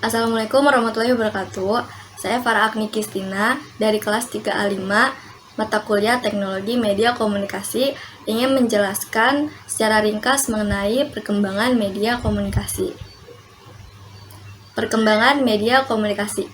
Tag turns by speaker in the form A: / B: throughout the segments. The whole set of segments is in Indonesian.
A: Assalamualaikum warahmatullahi wabarakatuh. Saya Farah Agni Kistina dari kelas 3A5 mata kuliah Teknologi Media Komunikasi ingin menjelaskan secara ringkas mengenai perkembangan media komunikasi. Perkembangan media komunikasi.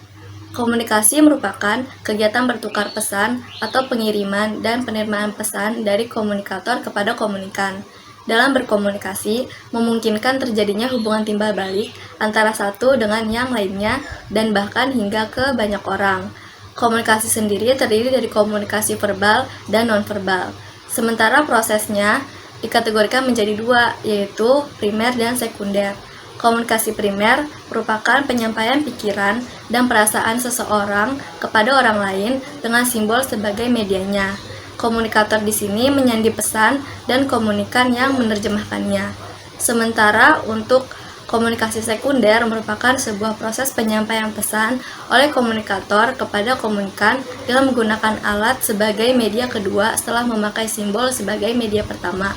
A: Komunikasi merupakan kegiatan bertukar pesan atau pengiriman dan penerimaan pesan dari komunikator kepada komunikan. Dalam berkomunikasi, memungkinkan terjadinya hubungan timbal balik antara satu dengan yang lainnya dan bahkan hingga ke banyak orang. Komunikasi sendiri terdiri dari komunikasi verbal dan nonverbal. Sementara prosesnya dikategorikan menjadi dua, yaitu primer dan sekunder. Komunikasi primer merupakan penyampaian pikiran dan perasaan seseorang kepada orang lain dengan simbol sebagai medianya. Komunikator di sini menyandi pesan dan komunikan yang menerjemahkannya. Sementara untuk komunikasi sekunder merupakan sebuah proses penyampaian pesan oleh komunikator kepada komunikan dengan menggunakan alat sebagai media kedua setelah memakai simbol sebagai media pertama.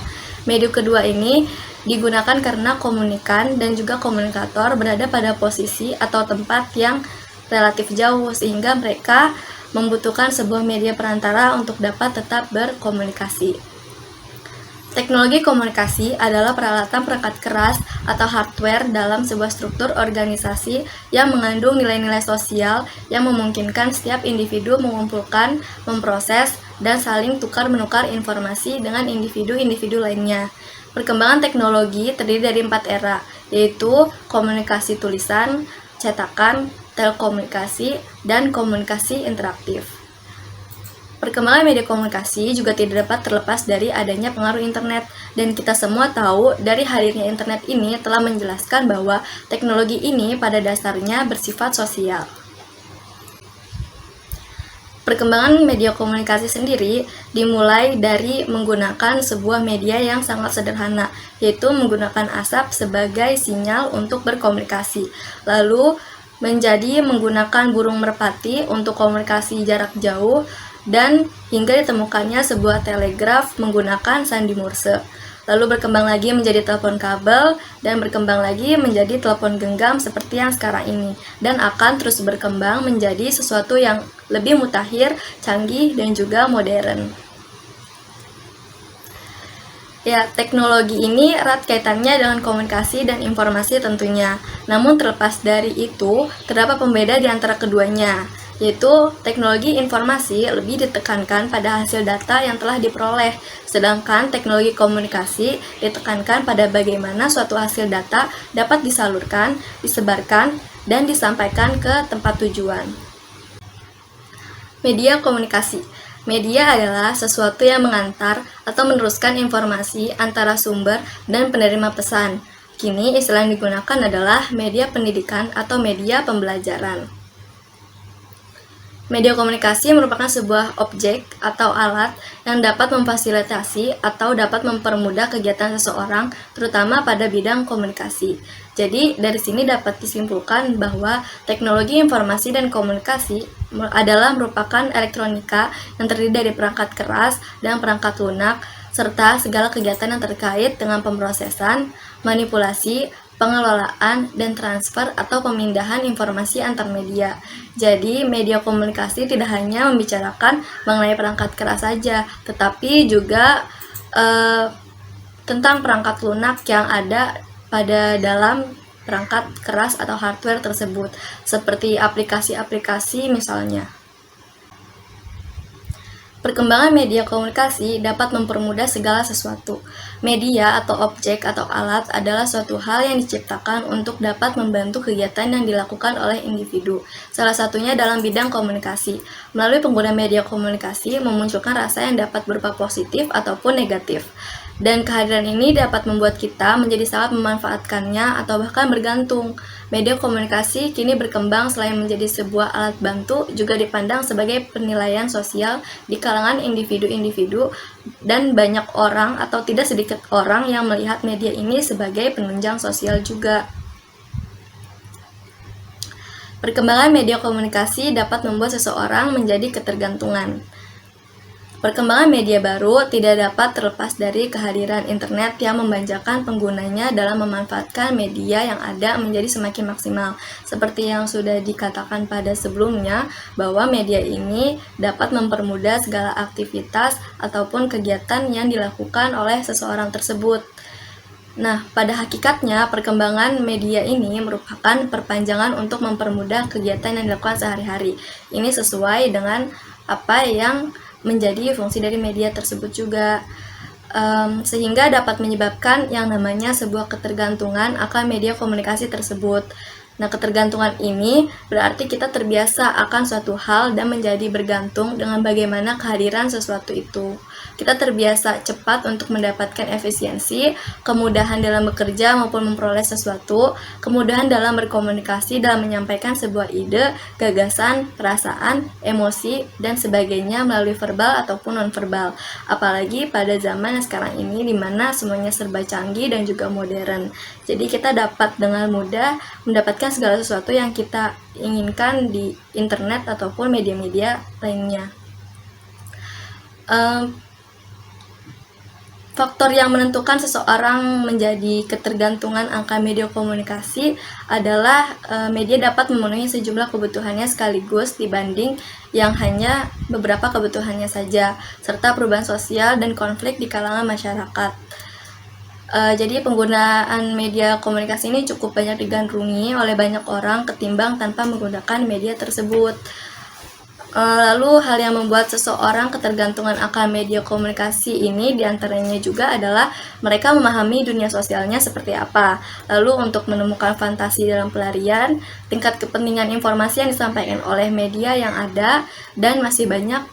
A: Media kedua ini digunakan karena komunikan dan juga komunikator berada pada posisi atau tempat yang relatif jauh sehingga mereka membutuhkan sebuah media perantara untuk dapat tetap berkomunikasi. Teknologi komunikasi adalah peralatan perangkat keras atau hardware dalam sebuah struktur organisasi yang mengandung nilai-nilai sosial yang memungkinkan setiap individu mengumpulkan, memproses, dan saling tukar-menukar informasi dengan individu-individu lainnya. Perkembangan teknologi terdiri dari 4 era, yaitu komunikasi tulisan, cetakan, telekomunikasi, dan komunikasi interaktif. Perkembangan media komunikasi juga tidak dapat terlepas dari adanya pengaruh internet, dan kita semua tahu dari hadirnya internet ini telah menjelaskan bahwa teknologi ini pada dasarnya bersifat sosial. Perkembangan media komunikasi sendiri dimulai dari menggunakan sebuah media yang sangat sederhana, yaitu menggunakan asap sebagai sinyal untuk berkomunikasi. Lalu menjadi menggunakan burung merpati untuk komunikasi jarak jauh, dan hingga ditemukannya sebuah telegraf menggunakan sandi Morse. Lalu berkembang lagi menjadi telepon kabel, dan berkembang lagi menjadi telepon genggam seperti yang sekarang ini, dan akan terus berkembang menjadi sesuatu yang lebih mutakhir, canggih, dan juga modern. Ya, teknologi ini erat kaitannya dengan komunikasi dan informasi tentunya. Namun terlepas dari itu, terdapat pembeda di antara keduanya, yaitu teknologi informasi lebih ditekankan pada hasil data yang telah diperoleh, sedangkan teknologi komunikasi ditekankan pada bagaimana suatu hasil data dapat disalurkan, disebarkan, dan disampaikan ke tempat tujuan. Media komunikasi. Media adalah sesuatu yang mengantar atau meneruskan informasi antara sumber dan penerima pesan. Kini istilah yang digunakan adalah media pendidikan atau media pembelajaran. Media komunikasi merupakan sebuah objek atau alat yang dapat memfasilitasi atau dapat mempermudah kegiatan seseorang, terutama pada bidang komunikasi. Jadi, dari sini dapat disimpulkan bahwa teknologi informasi dan komunikasi adalah merupakan elektronika yang terdiri dari perangkat keras dan perangkat lunak, serta segala kegiatan yang terkait dengan pemrosesan, manipulasi, pengelolaan, dan transfer atau pemindahan informasi antar media. Jadi, media komunikasi tidak hanya membicarakan mengenai perangkat keras saja, tetapi juga tentang perangkat lunak yang ada pada dalam perangkat keras atau hardware tersebut, seperti aplikasi-aplikasi misalnya. Perkembangan media komunikasi dapat mempermudah segala sesuatu. Media atau objek atau alat adalah suatu hal yang diciptakan untuk dapat membantu kegiatan yang dilakukan oleh individu. Salah satunya dalam bidang komunikasi. Melalui pengguna media komunikasi memunculkan rasa yang dapat berupa positif ataupun negatif. Dan kehadiran ini dapat membuat kita menjadi sangat memanfaatkannya atau bahkan bergantung. Media komunikasi kini berkembang selain menjadi sebuah alat bantu, juga dipandang sebagai penilaian sosial di kalangan individu-individu, dan banyak orang atau tidak sedikit orang yang melihat media ini sebagai penunjang sosial juga. Perkembangan media komunikasi dapat membuat seseorang menjadi ketergantungan. Perkembangan media baru tidak dapat terlepas dari kehadiran internet yang memanjakan penggunanya dalam memanfaatkan media yang ada menjadi semakin maksimal. Seperti yang sudah dikatakan pada sebelumnya, bahwa media ini dapat mempermudah segala aktivitas ataupun kegiatan yang dilakukan oleh seseorang tersebut. Nah, pada hakikatnya perkembangan media ini merupakan perpanjangan untuk mempermudah kegiatan yang dilakukan sehari-hari. Ini sesuai dengan apa yang menjadi fungsi dari media tersebut juga, sehingga dapat menyebabkan yang namanya sebuah ketergantungan akan media komunikasi tersebut. Nah, ketergantungan ini berarti kita terbiasa akan suatu hal dan menjadi bergantung dengan bagaimana kehadiran sesuatu itu. Kita terbiasa cepat untuk mendapatkan efisiensi, kemudahan dalam bekerja maupun memperoleh sesuatu, kemudahan dalam berkomunikasi dalam menyampaikan sebuah ide, gagasan, perasaan, emosi, dan sebagainya melalui verbal ataupun non-verbal. Apalagi pada zaman yang sekarang ini di mana semuanya serba canggih dan juga modern. Jadi kita dapat dengan mudah mendapatkan segala sesuatu yang kita inginkan di internet ataupun media-media lainnya. Faktor yang menentukan seseorang menjadi ketergantungan akan media komunikasi adalah media dapat memenuhi sejumlah kebutuhannya sekaligus dibanding yang hanya beberapa kebutuhannya saja, serta perubahan sosial dan konflik di kalangan masyarakat. Jadi penggunaan media komunikasi ini cukup banyak digandrungi oleh banyak orang ketimbang tanpa menggunakan media tersebut. Lalu hal yang membuat seseorang ketergantungan akan media komunikasi ini diantaranya juga adalah mereka memahami dunia sosialnya seperti apa. Lalu untuk menemukan fantasi dalam pelarian, tingkat kepentingan informasi yang disampaikan oleh media yang ada, dan masih banyak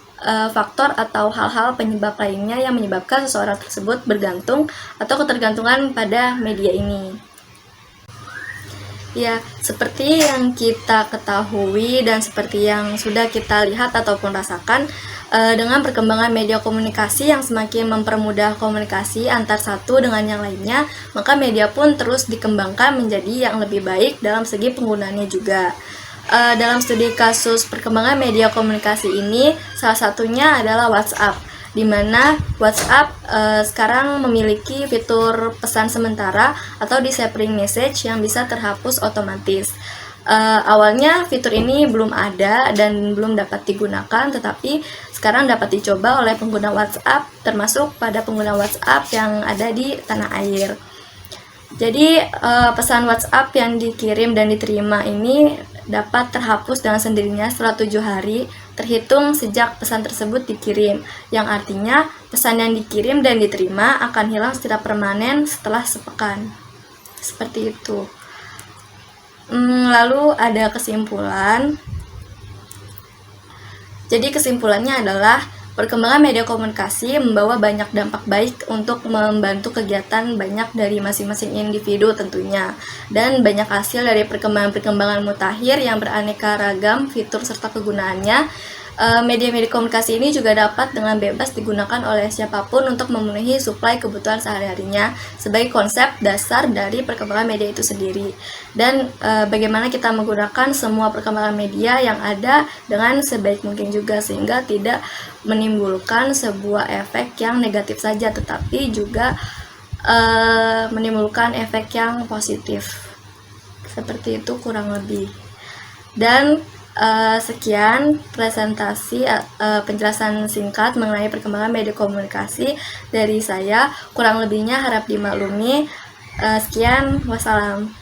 A: faktor atau hal-hal penyebab lainnya yang menyebabkan seseorang tersebut bergantung atau ketergantungan pada media ini. Ya, seperti yang kita ketahui dan seperti yang sudah kita lihat ataupun rasakan, dengan perkembangan media komunikasi yang semakin mempermudah komunikasi antar satu dengan yang lainnya, maka media pun terus dikembangkan menjadi yang lebih baik dalam segi penggunaannya juga. Dalam studi kasus perkembangan media komunikasi ini, salah satunya adalah WhatsApp, di mana WhatsApp sekarang memiliki fitur pesan sementara atau disappearing message yang bisa terhapus otomatis. Awalnya fitur ini belum ada dan belum dapat digunakan, tetapi sekarang dapat dicoba oleh pengguna WhatsApp, termasuk pada pengguna WhatsApp yang ada di tanah air. Jadi pesan WhatsApp yang dikirim dan diterima ini dapat terhapus dengan sendirinya setelah 7 hari terhitung sejak pesan tersebut dikirim, yang artinya pesan yang dikirim dan diterima akan hilang secara permanen setelah sepekan. Seperti itu. Lalu ada kesimpulan. Jadi kesimpulannya adalah perkembangan media komunikasi membawa banyak dampak baik untuk membantu kegiatan banyak dari masing-masing individu tentunya, dan banyak hasil dari perkembangan mutakhir yang beraneka ragam fitur serta kegunaannya. Media-media komunikasi ini juga dapat dengan bebas digunakan oleh siapapun untuk memenuhi suplai kebutuhan sehari-harinya sebagai konsep dasar dari perkembangan media itu sendiri. Dan bagaimana kita menggunakan semua perkembangan media yang ada dengan sebaik mungkin juga, sehingga tidak menimbulkan sebuah efek yang negatif saja, tetapi juga menimbulkan efek yang positif. Seperti itu kurang lebih. Dan sekian presentasi penjelasan singkat mengenai perkembangan media komunikasi dari saya. Kurang lebihnya harap dimaklumi. Sekian, wassalam.